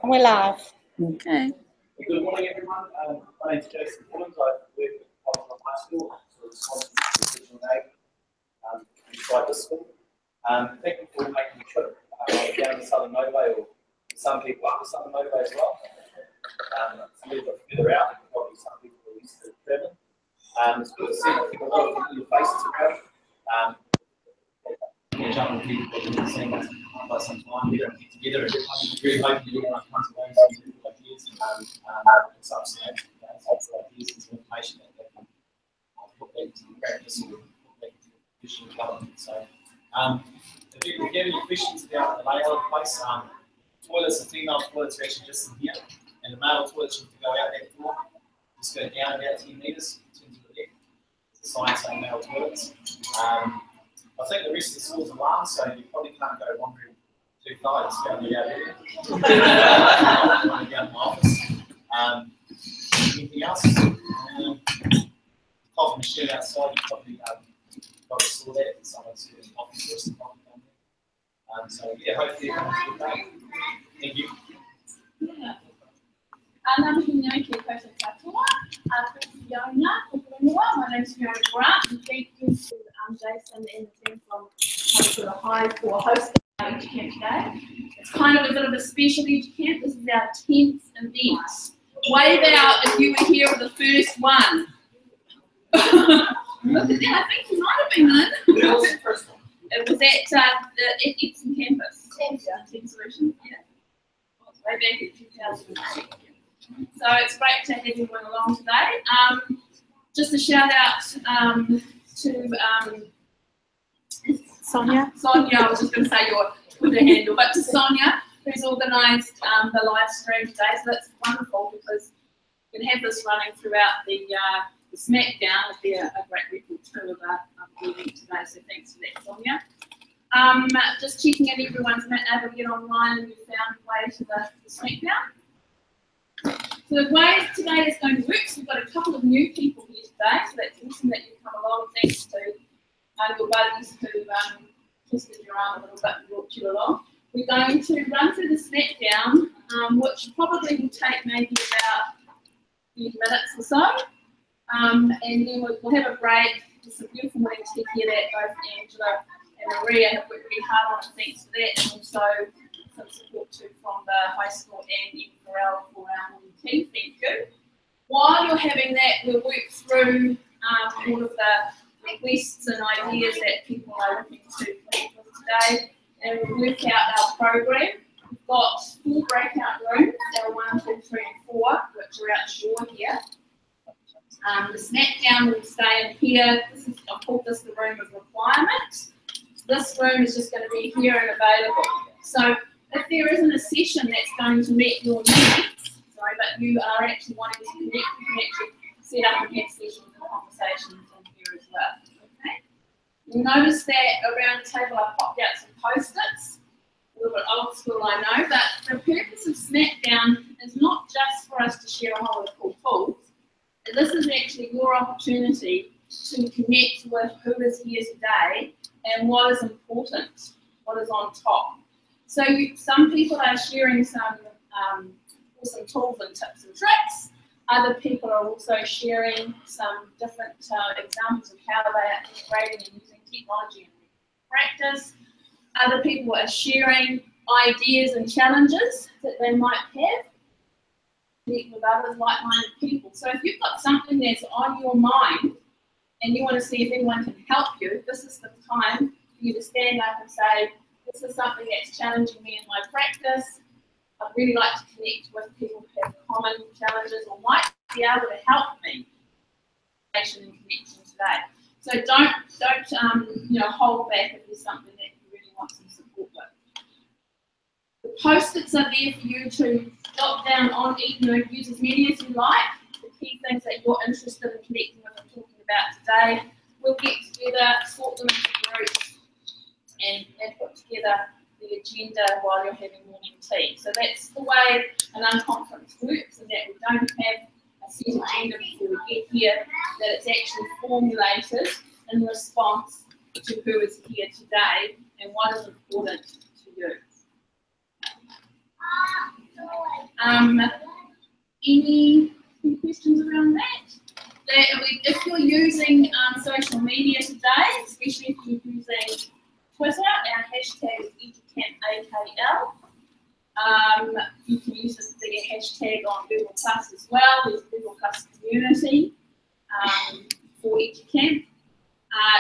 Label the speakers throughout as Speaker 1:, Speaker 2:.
Speaker 1: And we're live.
Speaker 2: Okay.
Speaker 3: Good morning, everyone. My name's Jason Collins. I work with Cobblestone High School, so responsible for the regional aid inside the school. Thank you for making the trip down to Southern Motorway, or some people up to Southern Motorway as well. Some people are further out, and probably some people are used to travelling. It's good to see a lot of familiar faces around. Jumping people who've been seeing us for some time. We don't get together and really hoping to get on tons of ways and different ideas and substance, ideas and some information that they can put back into practice or put back into additional development. So, if you have any questions about the layout of the place, toilets, the female toilets are actually just in here, and the male toilets you have to go out that door, just go down about 10 metres, turn to the left. There's a sign saying male toilets. I think the rest of the school's alarmed, so you probably can't go wandering too far. Just go down there. Down the office. Anything else? Coffee machine outside. You probably saw that. Someone's doing coffee for us. So yeah, hopefully everyone's a good day. Thank you.
Speaker 4: Yeah. My name is Fiona Grant, and thank you to Jason and the team from Cobblestone High for hosting our EducampAKL today. It's kind of a bit of a special EducampAKL. This is our 10th event. Wave out if you were here for the first one. Look at that, I think you might have been in.
Speaker 3: Where was the first one?
Speaker 4: It was at the Epsom campus. Team Solutions, yeah. Way back in 2008. So it's great to have everyone along today. Just a shout out to
Speaker 1: Sonia.
Speaker 4: Sonia, I was just going to say your Twitter handle, but to Sonia, who's organised the live stream today. So that's wonderful because we can have this running throughout the Smackdown. It'll be a great record too of the event today. So thanks for that, Sonia. Just checking in, everyone's able to get online and you found a way to the Smackdown. So the way today is going to work, so we've got a couple of new people here today, so that's awesome that you've come along. Thanks to your buddies who twisted your arm a little bit and brought you along. We're going to run through the Smackdown, which probably will take maybe about 30 minutes or so. And then we'll have a break. There's some beautiful things to hear that both Angela and Maria have worked really hard on it, thanks to that, and also some support too from the high school and EducampAKL for our morning team. Thank you. While you're having that, we'll work through all of the requests and ideas that people are looking to connect with today, and we'll work out our program. We've got 4 breakout rooms, our 1, 2, 3, and 4, which are outshore here. The Smackdown will stay in here. I've called this the room of requirement. This room is just going to be here and available. So if there isn't a session that's going to meet your needs, but you are actually wanting to connect, you can actually set up and have sessions and conversations in here as well. Okay? You'll notice that around the table I've popped out some post-its. A little bit old school, I know, but the purpose of Smackdown is not just for us to share a whole lot of cool tools. This is actually your opportunity to connect with who is here today and what is important, what is on top. So some people are sharing some awesome tools and tips and tricks. Other people are also sharing some different examples of how they are integrating and using technology in practice. Other people are sharing ideas and challenges that they might have with others, like-minded people. So if you've got something that's on your mind and you want to see if anyone can help you, this is the time for you to stand up and say, this is something that's challenging me in my practice. I'd really like to connect with people who have common challenges or might be able to help me in connection today. So don't hold back if there's something that you really want some support with. The post-its are there for you to jot down on, use as many as you like. The key things that you're interested in connecting with and talking about today. We'll get together, sort them into groups, and put together the agenda while you're having morning tea. So that's the way an unconference works, and that we don't have a set agenda before we get here, that it's actually formulated in response to who is here today and what is important to you. Any questions around that? If you're using social media today, especially if you're using Twitter, our hashtag is EducampAKL. You can use this as a hashtag on Google Plus as well. There's a Google Plus community for Educamp.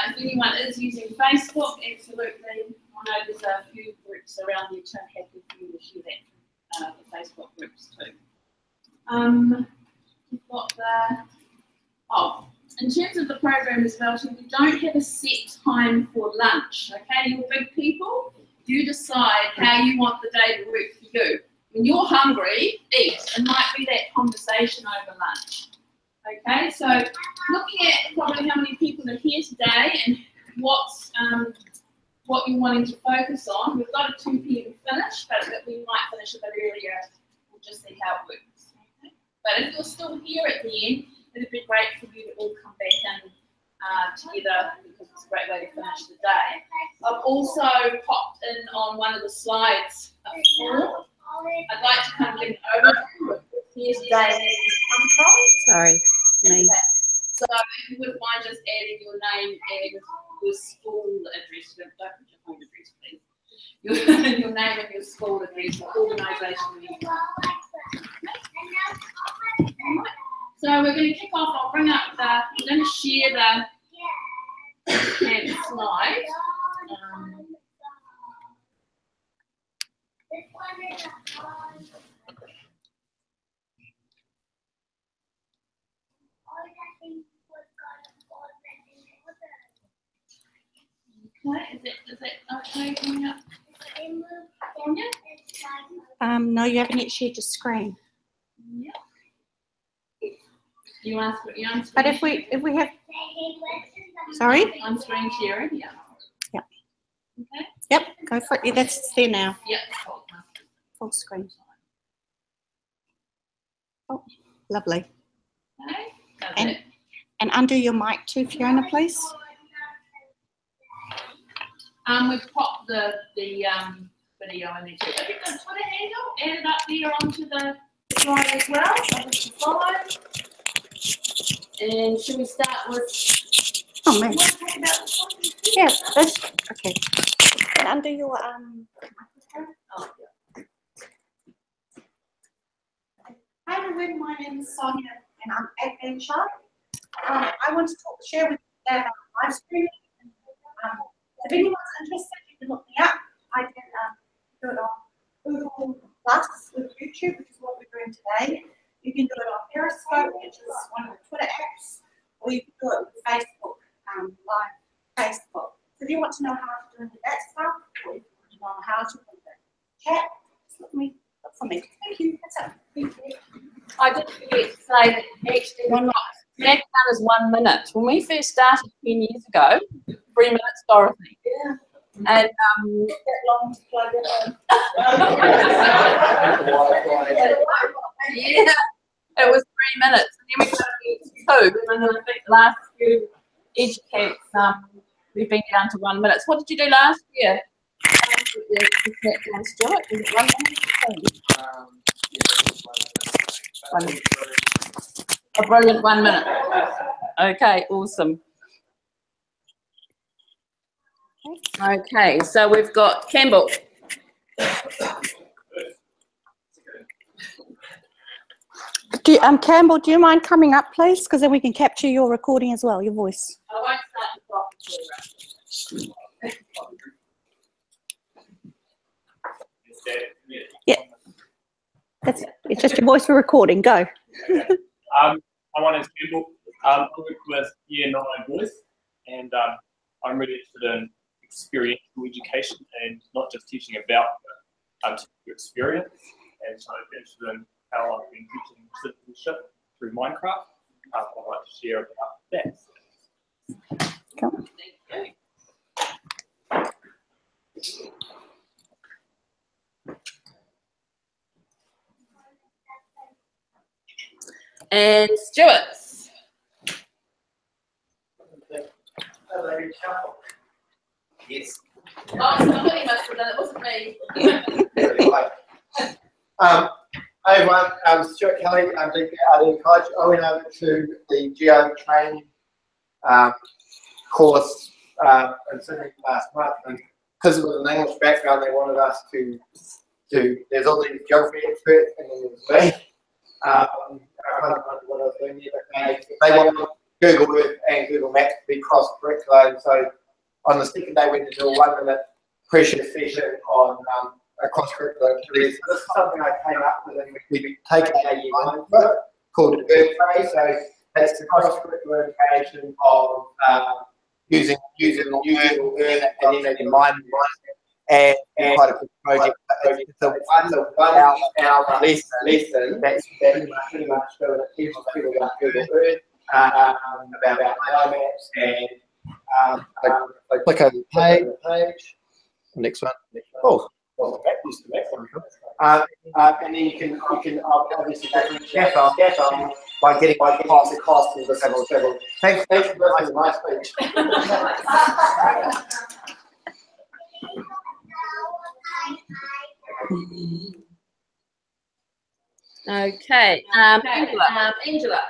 Speaker 4: If anyone is using Facebook, absolutely. I know there's a few groups around there, so I'm happy for you to share that, the Facebook groups too. We've got in terms of the program as well, so we don't have a set time for lunch, okay? You're big people, you decide how you want the day to work for you. When you're hungry, eat. It might be that conversation over lunch, okay? So looking at probably how many people are here today and what you're wanting to focus on, we've got a 2 p.m. finish, but we might finish a bit earlier. We'll just see how it works. Okay? But if you're still here at the end, it'd be great for you to all come back in together because it's a great way to finish the day. I've also popped in on one of the slides a form. I'd like to kind of give an overview of where today come from.
Speaker 1: Sorry, me.
Speaker 4: So if you wouldn't mind just adding your name and your school address, don't put your home address, please. Your name and your school address, the organisation you are. So we're going to kick off. I'll bring up I'm going to share the slide. Okay, is it okay coming up?
Speaker 1: No, you haven't yet shared your screen.
Speaker 4: Yeah. You ask what you answer.
Speaker 1: But if we have, sorry.
Speaker 4: I'm screen sharing. Yeah.
Speaker 1: Yep.
Speaker 4: Okay.
Speaker 1: Yep. Go for it. Yeah, that's there now.
Speaker 4: Yep.
Speaker 1: Full screen. Oh, lovely.
Speaker 4: Okay.
Speaker 1: And undo your mic too, Fiona, please.
Speaker 4: We've popped the video in there too. Have you got a Twitter handle? Add it up there onto the slide as well. Follow. And should we start with?
Speaker 1: Oh man. Yeah, that's okay. And undo your
Speaker 4: Oh, yeah.
Speaker 1: Hi everyone, my name is Sonia and I'm adventure. I want to share with you today about live streaming. If anyone's interested, you can look me up. I can do it on Google Plus with YouTube, which is what we're doing today. You can do it on Periscope, which is one of the Twitter apps, or you can do it with Facebook, live Facebook. So if you want to know how to do that stuff, or if you want to know how to do the chat, just look for me. Thank you. That's it. Thank you.
Speaker 2: I did forget to say that actually SmackDown is 1 minute. When we first started 10 years ago, 3 minutes, Dorothy.
Speaker 1: Yeah.
Speaker 2: And
Speaker 1: That long to plug it in.
Speaker 2: yeah, it was 3 minutes. And then we got to 2. And then I think the last few Educamps, we've been down to 1 minute. So what did you do last year? SmackDown, Stuart? Was it 1 minute? A brilliant 1 minute. Okay, awesome. Okay, so we've got Campbell.
Speaker 1: Campbell, do you mind coming up, please? Because then we can capture your recording as well, your voice.
Speaker 4: I won't start the
Speaker 1: Yeah. That's it. It's just your voice for recording. Go.
Speaker 5: My name is Campbell. I work with Year 9 Boys, and I'm really interested in experiential education and not just teaching about the experience. And so I'm interested in how I've been teaching citizenship through Minecraft. I'd like to share about that.
Speaker 1: Come on.
Speaker 2: And Stuart.
Speaker 3: Yes.
Speaker 4: Oh, somebody must have done it. It wasn't me.
Speaker 6: Hi everyone, I'm Stuart Kelly, I'm EducampAKL coach. I went over to the Geo training course in Sydney last month, and because of an English background, they wanted us to there's all these geography experts, and then there's me. I kind of wondered what I was doing there, but they want Google Earth and Google Maps to be cross-curricular, so on the second day we did a 1-minute pressure session on a cross-curricular activity. So this is something I came up with, and we've taken a year one for it, called Earth Day. So that's the cross-curricular education of using Google Earth and then combine and quite a good project. It's a 1 hour lesson that's pretty much doing a team of people about Google Earth, about maps, and I click over the page. Next one. Oh. And then you can obviously scaffold by getting past the cost of the several. Thanks for listening to my speech.
Speaker 2: Okay, Angela.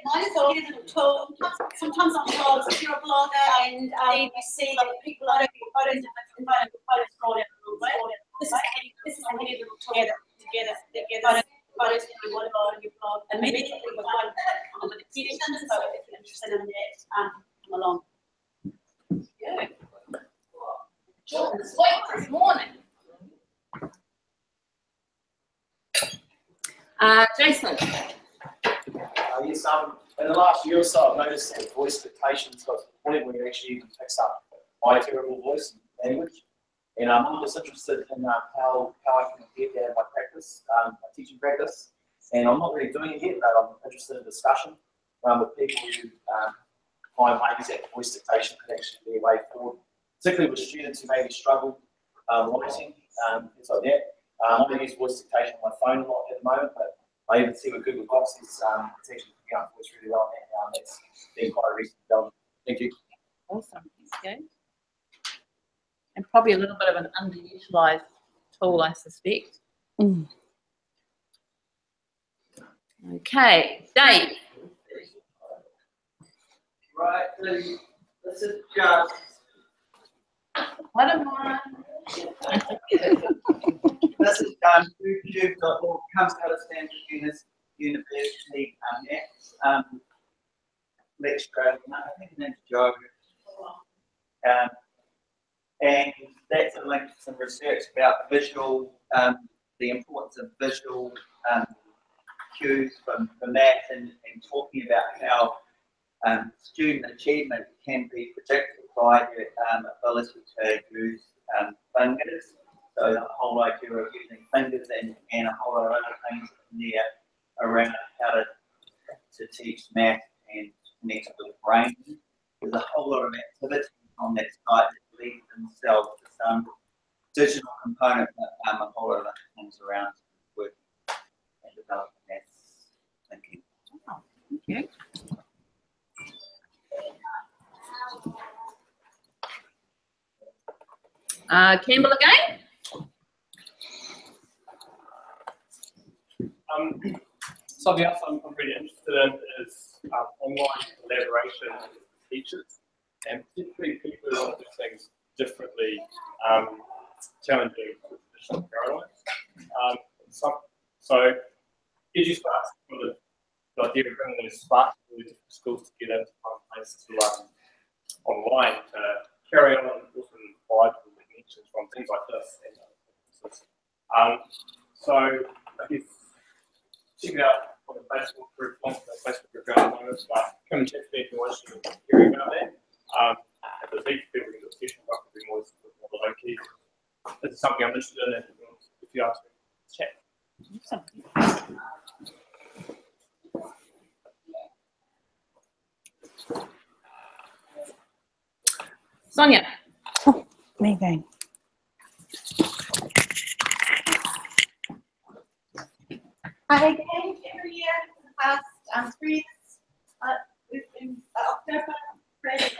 Speaker 1: Mine is a little tool. Sometimes I'm told if you're a blogger and you see that people are taking photos and photos scroll down a little bit. This is a handy little tool together photos that you want to go on your blog immediately with one with the questions. So if you're interested in that, come along.
Speaker 4: Yeah. Jordan's late this morning.
Speaker 2: Jason.
Speaker 3: Yes, in the last year or so, I've noticed that voice dictation's got to the point where it actually even picks up my terrible voice and language. And I'm just interested in how I can get that in my practice, my teaching practice. And I'm not really doing it yet, but I'm interested in discussion with people who find ways that voice dictation can actually be a way forward, particularly with students who maybe struggle writing, things like that. I don't use voice dictation on my phone a lot at the moment, but I even see with Google Docs it's actually picking up voice really well now. That's been quite a recent development. Thank you.
Speaker 2: Awesome. Okay. And probably a little bit of an underutilized tool, I suspect. Okay, Dave.
Speaker 7: Right, this is just
Speaker 2: What am I?
Speaker 7: this is YouTube.org, comes out of Stanford University lecturer, I think his name's Joe. And that's a link to some research about visual, the importance of visual cues for math and talking about how student achievement can be predicted by their ability to use fingers. So the whole idea of using fingers and a whole lot of other things in there around how to teach math and connect with the brain. There's a whole lot of activity on that site that leads themselves to some digital component, but a whole lot of other things around working and developing math thinking.
Speaker 2: Oh, okay. Campbell again.
Speaker 5: Something else I'm really interested in is online collaboration with teachers, and particularly people who want to do things differently, challenging traditional paradigms. So EduSpark, the idea of bringing those sparks of really different schools together to find places to run online to carry on awesome vital connections from things like this and other places. So I guess check it out on the Facebook group, on the Facebook group at the moment, but come and chat to me if you want to hear about that. If there's heaps of people in the session, I could be more low key. This is something I'm interested in if you ask me to chat.
Speaker 2: Sonia.
Speaker 8: Oh, me again.
Speaker 1: Hi again, every year for the past 3 years, we've been October created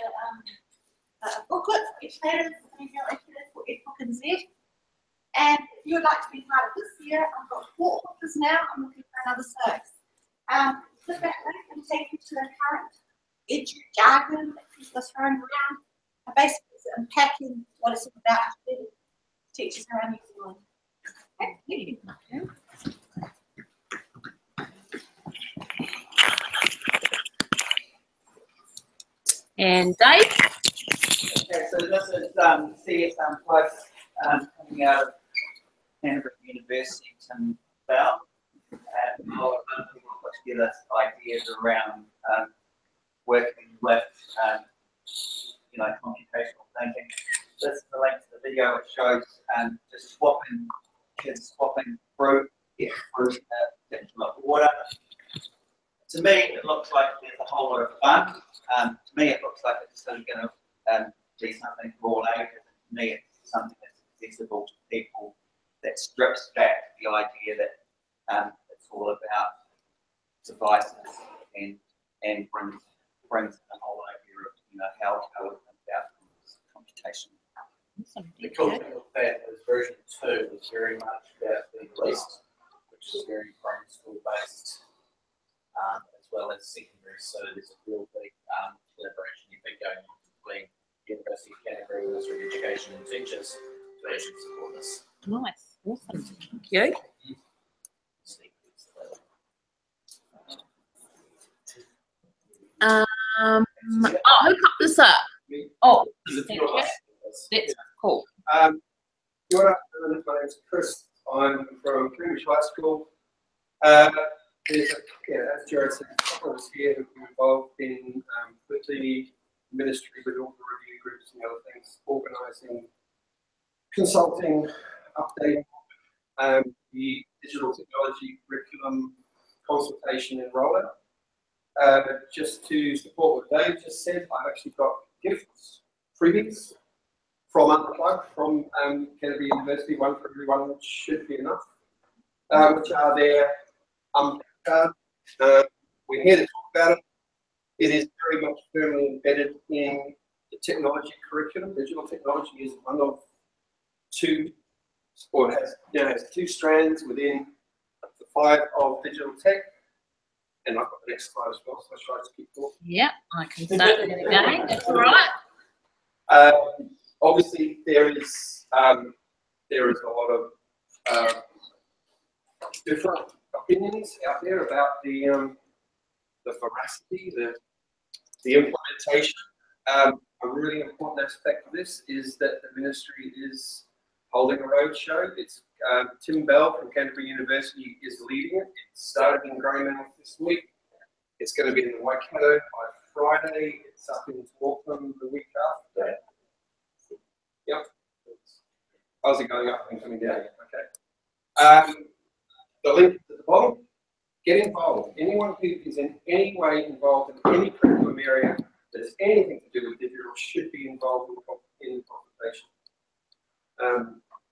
Speaker 1: a booklet for educators, for @EducampAKL. And if you would like to be part of this year, I've got 4 offers now. I'm looking for another 6. Click that link and take you to the current edu jargon that people are throwing around. And basically, it's unpacking what it's all about to teachers around New Zealand. Thank you.
Speaker 2: And Dave?
Speaker 7: Okay, so this is CSM Plus coming out of Canterbury University, Tim Bell. And a lot of other people put together ideas around working with, computational thinking. This is the link to the video. It shows just kids swapping fruit, particular order. To me, it looks like there's a whole lot of fun. To me, it looks like it's sort of going to be something for all ages. To me, it's something that's accessible to people, that strips back the idea that it's all about devices and brings the whole idea of how we think about computation.
Speaker 6: The cool thing with that is version 2 is very much about being released, which is very primary school based, as well as secondary. So there's a real big collaboration you've been going on between University of Canterbury, Ministry of Education and teachers to actually support this.
Speaker 2: Nice, awesome. Thank you. Who cut this up? Oh, thank you. That's cool.
Speaker 6: Good afternoon, my name's Chris. I'm from Cambridge High School. There's as Jared said, a couple of us here who've been involved in with the ministry, with all the review groups and other things, organising, consulting, updating the digital technology curriculum, consultation and rollout. Just to support what Dave just said, I've actually got gifts, freebies from Unplug, from Canterbury University, one for everyone, which should be enough, which are their card. We're here to talk about it. It is very much firmly embedded in the technology curriculum. Digital technology is one of 2, or has 2 strands within the 5 of digital tech. And I've got the next slide as well, so I'll try to keep talking.
Speaker 2: Yeah, I can start it again. That's all right.
Speaker 6: Obviously, there is a lot of different opinions out there about the veracity, the implementation. A really important aspect of this is that the ministry is holding a roadshow. It's Tim Bell from Canterbury University is leading it. It started in Greyman this week. It's going to be in the Waikato by Friday. It's up in Auckland the week after. Yep. How's it going up and coming down? Okay. The link at the bottom. Get involved. Anyone who is in any way involved in any curriculum area that has anything to do with digital should be involved in the conversation.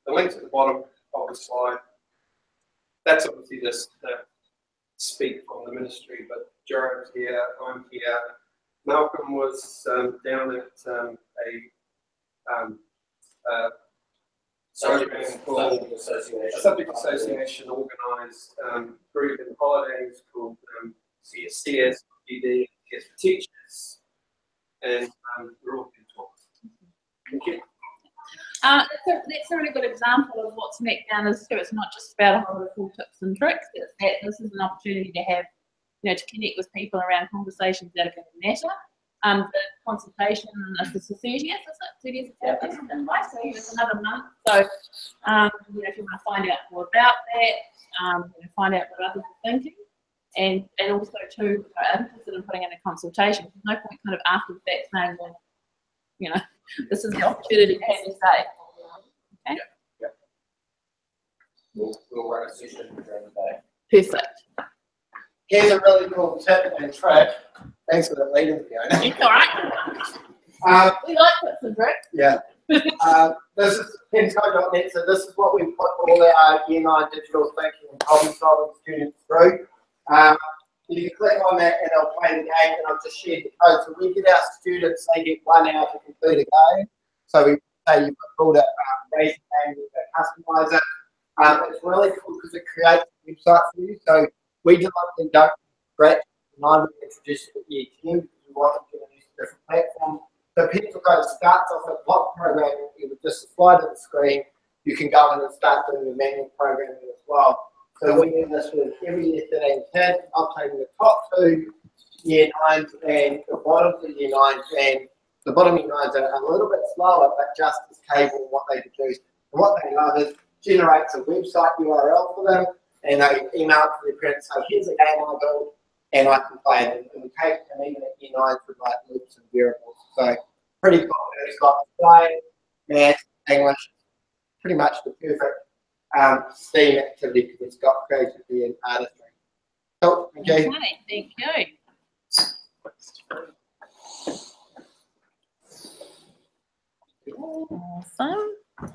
Speaker 6: The link's at the bottom of the slide. That's obviously just speak from the ministry, but Jared's here, I'm here. Malcolm was down at a subject association organised group in holidays called CSPD, for teachers, and we're all good talks. Thank you.
Speaker 2: That's a really good example of what Smackdown is too. It's not just about a whole lot of cool tips and tricks. It's that this is an opportunity to have, to connect with people around conversations that are going to matter. The consultation is the 30th, is it? 30th of September, so it's another month. So, if you want to find out more about that, find out what others are thinking, and also too, I'm interested in putting in a consultation. There's no point kind of after the fact saying, well, this is the opportunity to have your say. Okay?
Speaker 6: Yeah. We'll run a session during the day.
Speaker 2: Perfect.
Speaker 6: Here's a really cool tip and trick. Thanks for the lead-in, Fiona.
Speaker 2: It's all right. We like tips and tricks.
Speaker 6: Yeah. This is pensco.net, so this is what we put all our Year 9 digital thinking and problem solving students through. You can click on that and they'll play the game, and I've just shared the code. So we get our students, they get 1 hour to complete a game. So we say you've called it raise your name, customize it. It's really cool because it creates a website for you. So we deliberately don't scratch the 9 we introduced at year 10 because we want them to use a different platform. So people go starts off at block programming, you would just slide to the screen, you can go in and start doing the manual programming as well. So we do this with every year 13 kid. I've taken the top 2 year 9s and the bottom of the year 9s, and the bottom year 9s are a little bit slower, but just as capable in what they produce. And what they love is generates a website URL for them, and they email it to their parents, say, here's a game I built, and I can play it. And we take them even at year 9 with like loops and variables. So pretty cool. It's got play, math, English, pretty much the perfect STEAM activity because it's got creativity and artistry. Cool, thank you.
Speaker 2: Okay, thank you. Awesome.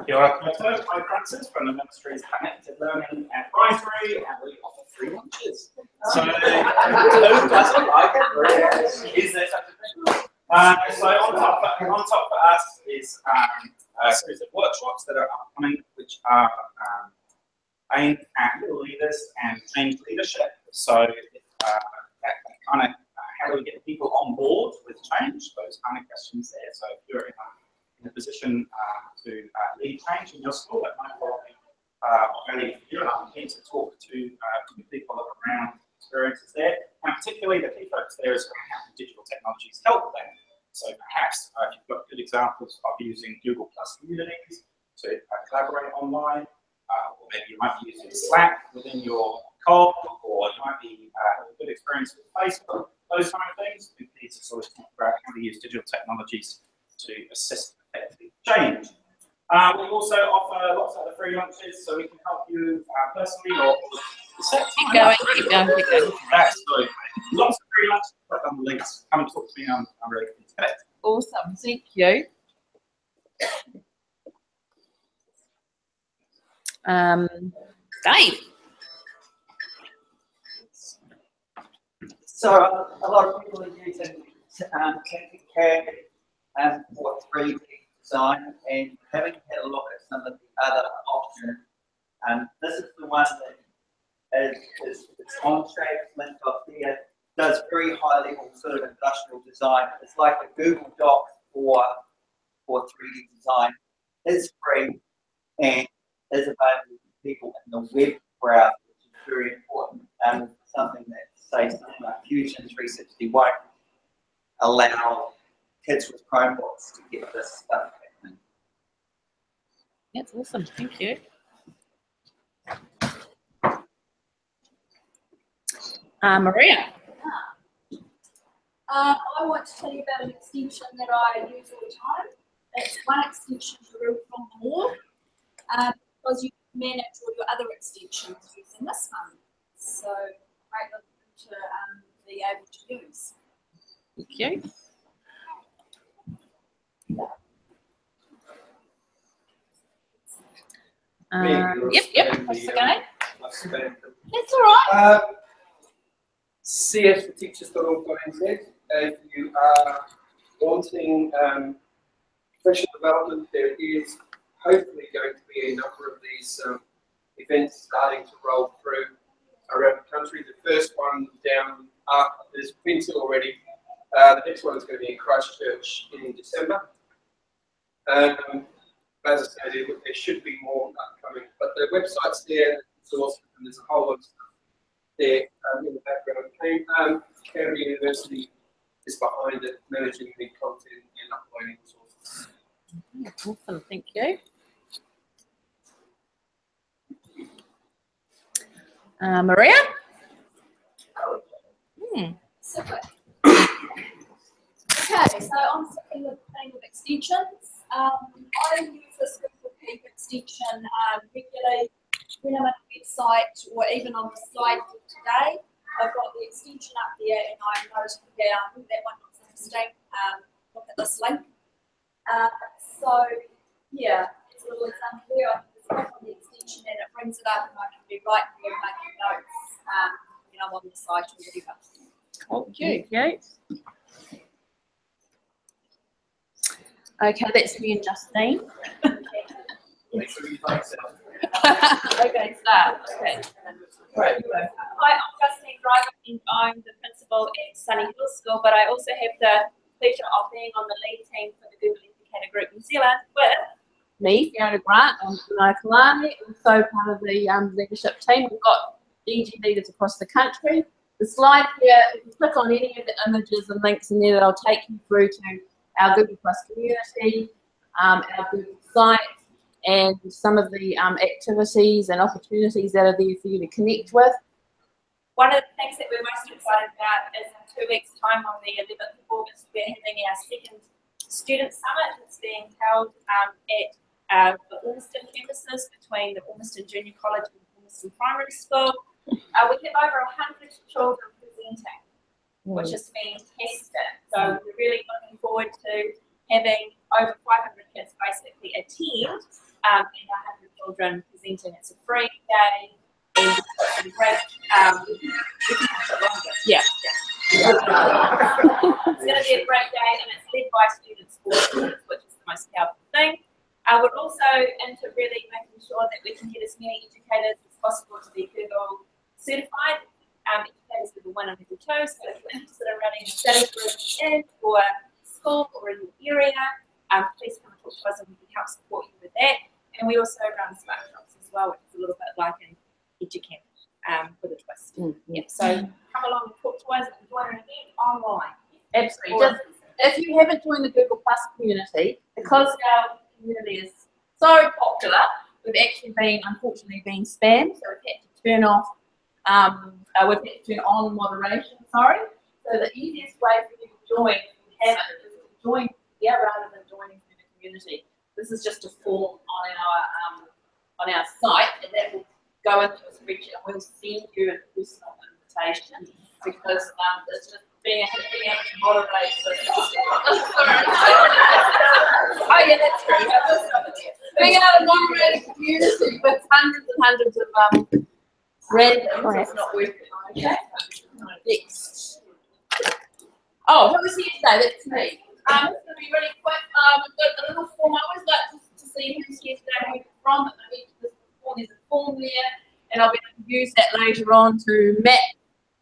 Speaker 3: Kia ora koutou, I'm Francis from the Ministry's Connected Learning Advisory, and we offer free lunches. So, who doesn't like it? Is there such a thing? So on top for us is a series of workshops that are upcoming, which are aimed at leaders and change leadership. So that kind of how do we get people on board with change? Those kind of questions there. So if you're in a position to lead change in your school, that might well be value for you. And I'm keen to talk to people around experiences there, and particularly the key focus there is how digital technologies help them. So perhaps if you've got good examples of using Google Plus communities to collaborate online, or maybe you might be using Slack within your call, or you might be having a good experience with Facebook, those kind of things. We need to sort of talk about how to use digital technologies to assist effective change. We also offer lots of other free lunches, so we can help you personally or
Speaker 2: Keep going, keep going, keep going.
Speaker 3: So lots of free lunches, click on the links, come and talk to me, I'm really keen to connect.
Speaker 2: Awesome, thank you. Dave.
Speaker 7: So a lot of people are using EducampAKL for 3D design, and having had a look at some of the other options, this is the one that is on shape, linked off there, does very high level sort of industrial design. It's like a Google Doc for 3D design. It's free and is available to people in the web browser, which is very important. Something that, say, something like Fusion 360 won't allow kids with Chromebooks to get this stuff happening.
Speaker 2: That's awesome, thank you. Maria.
Speaker 9: I want to tell you about an extension that I use all the time. It's one extension to rule from more, because you can manage all your other extensions using this one. So great to be able to use.
Speaker 2: Thank you. Yep, that's okay. That's all right.
Speaker 10: CS for teachers.org.nz. If you are wanting professional development, there is hopefully going to be a number of these events starting to roll through around the country. The first one down there's been two already. The next one is going to be in Christchurch in December. As I said, there should be more upcoming, but the website's there, source, and there's a whole lot of stuff there in the background. Canterbury University is behind it, managing the content and uploading resources.
Speaker 2: Awesome, thank you. Maria?
Speaker 9: Super. Okay, so I'm sticking with the thing with extensions. I use this Google Keep extension regularly when I'm on a website or even on the slide today. I've got the extension up there and I'm noting down that one looks interesting. Look at this link. So yeah, it's a little example there. I can click on the extension and it brings it up and I can be right there making notes when I'm on the site or whatever.
Speaker 2: Okay, okay, that's me and Justine.
Speaker 3: Make sure you like yourself.
Speaker 2: Okay, start. Okay. Right, you go.
Speaker 9: Hi, I'm Justine Driver and I'm the principal at Sunny Hill School, but I also have the pleasure of being on the lead team for the Google Educator Group New Zealand with
Speaker 2: Me, Fiona Grant, I'm Kalani, also part of the leadership team. We've got DG leaders across the country. The slide here, if you click on any of the images and links in there, that'll take you through to our Google Plus community, our Google site, and some of the activities and opportunities that are there for you to connect with.
Speaker 9: one of the things that we're most excited about is in 2 weeks' time on the 11th of August, we're having our second student summit. It's being held at the Ormiston campuses between the Ormiston Junior College and Ormiston Primary School. We have over 100 children presenting, which is fantastic. So we're really looking forward to having over 500 kids basically attend and 100 children presenting. It's a free day and it's a great,
Speaker 2: Yeah.
Speaker 9: It's going to be a great day and it's led by students for students, which is the most powerful thing. We're also into really making sure that we can get as many educators as possible to be Google certified, educators level 1 and level 2. So if you're interested in running a study group in your school or in your area, please come and talk to us and we can help support you with that. And we also run smart shops as well, which is a little bit like an EduCamp with a twist. Yeah, so come along and talk to us and join an event online.
Speaker 2: Absolutely. If you haven't joined the Google Plus community, because our community is so popular, we've actually unfortunately been spammed, so we've had to turn off, we've had to turn on moderation, sorry. So the easiest way for you to join, if you haven't, is to join here rather than joining through the community. This is just a form on our site, and that will go into a spreadsheet, and we'll send you a personal invitation because it's just being able to moderate. Oh yeah, that's true. Being able to moderate a community with hundreds and hundreds of randoms is not worth it. Okay. Next. Oh, who was here today? That's me. It's going to be really quick. We've got a little form. I always like to see who's here today, where you're from. There's a form there, and I'll be able to use that later on to map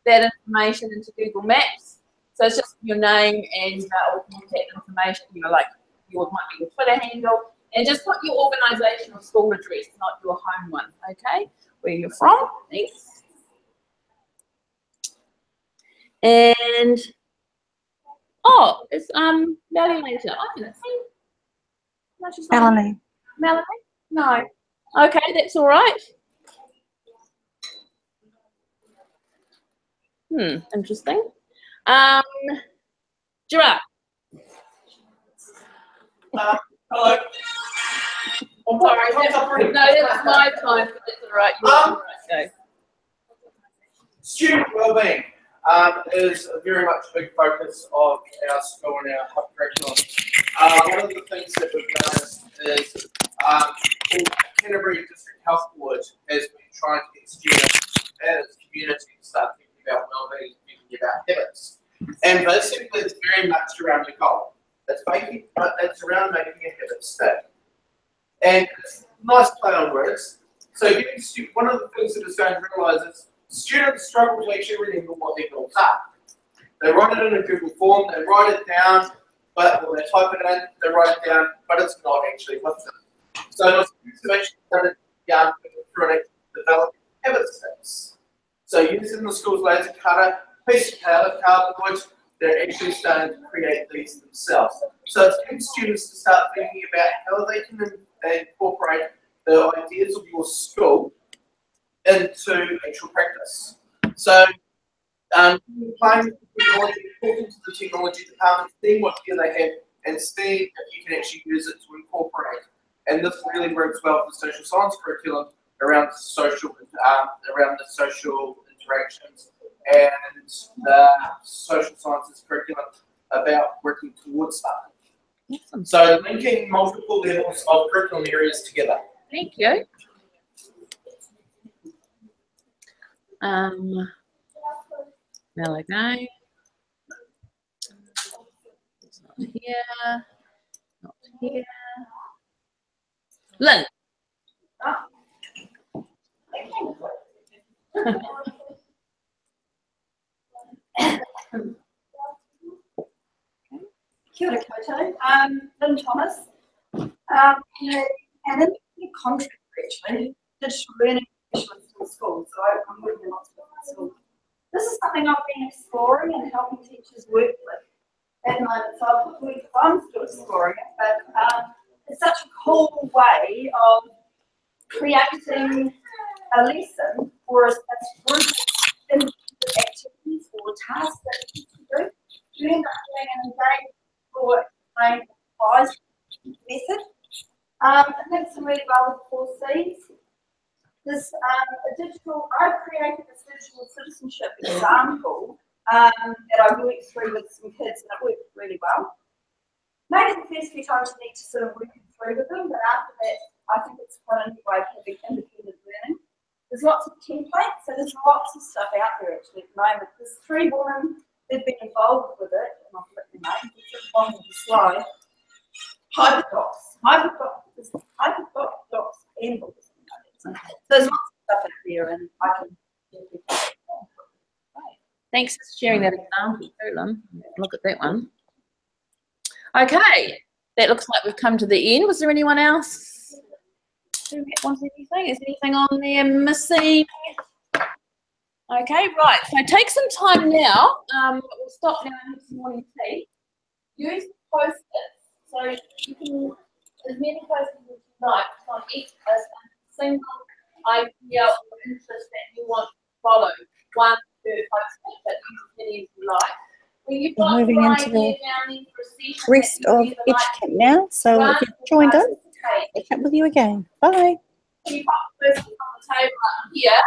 Speaker 2: that information into Google Maps. So it's just your name and all contact information, like might be your Twitter handle, and just put your organisation or school address, not your home one, okay? Where you're from, thanks. And oh, it's Melanie later. I can see. No, she's not.
Speaker 8: Melanie.
Speaker 2: Melanie? No. Okay, that's all right. Interesting. Giraffe.
Speaker 3: Hello.
Speaker 2: I'm sorry. No, that's my time, but that's all right. You're all right. Go.
Speaker 6: Student wellbeing is very much a big focus of our school and our hub curriculum. One of the things that we've noticed is Canterbury District Health Board has been trying to get students as a community to start thinking about wellbeing, thinking about habits. And basically it's very much around the goal. It's around making a habit stick. And it's a nice play on words. So one of the things that is going to realise is students struggle to actually remember what their goals are. They write it in a Google form, they write it down, but when they type it in, they write it down, but it's not actually with them. So it's actually done through an developing habit sticks. So using the school's laser cutter, piece of cardboard, they're actually starting to create these themselves. So it's getting students to start thinking about how they can incorporate the ideas of your school into actual practice. So playing with technology, talking to the technology department, seeing what gear they have, and seeing if you can actually use it to incorporate. And this really works well for the social science curriculum around the social interactions and the social sciences curriculum about working towards that.
Speaker 2: Awesome.
Speaker 6: So linking multiple levels of curriculum areas together.
Speaker 2: Thank you. There we go. It's not here. Not here. Lynn.
Speaker 9: Kia ora koutou. Lynn Thomas. And an independent contractor actually, digital learning specialist in schools. So I'm working in lots of different schools. This is something I've been exploring and helping teachers work with at the moment. So I've put the word I'm still exploring it, but it's such a cool way of creating a lesson or a group of activities or tasks that you do. You end up doing an engaged or explained advice method. I think some really well with 4 C's. This I've created this digital citizenship example that I worked through with some kids, and it worked really well. Maybe the first few times you need to sort of work it through with them, but after that, I think it's quite a neat way of having independent learning. There's lots of templates, so there's lots of stuff out there actually at the moment. There's 3 women who've been involved with it, and I'll put their names, it's at the bottom of the slide. Hyperdocs handbook or something like that. So there's lots of stuff out there, and I can.
Speaker 2: Thanks for sharing that example, Lynn. Look at that one. Okay, that looks like we've come to the end. Was there anyone else who wants anything? Is anything on there missing? Okay, right. So take some time now. We'll stop now and have some morning tea. Use the post-its. So you can, as many post-its as you like, on each as a single idea or interest that you want to follow. One per post-it, but use as many as you like.
Speaker 8: We're moving into the rest of EducampAKL now, so if you've joined us, I'll catch up with you again. Bye.
Speaker 4: You pop the post-it on the table up here.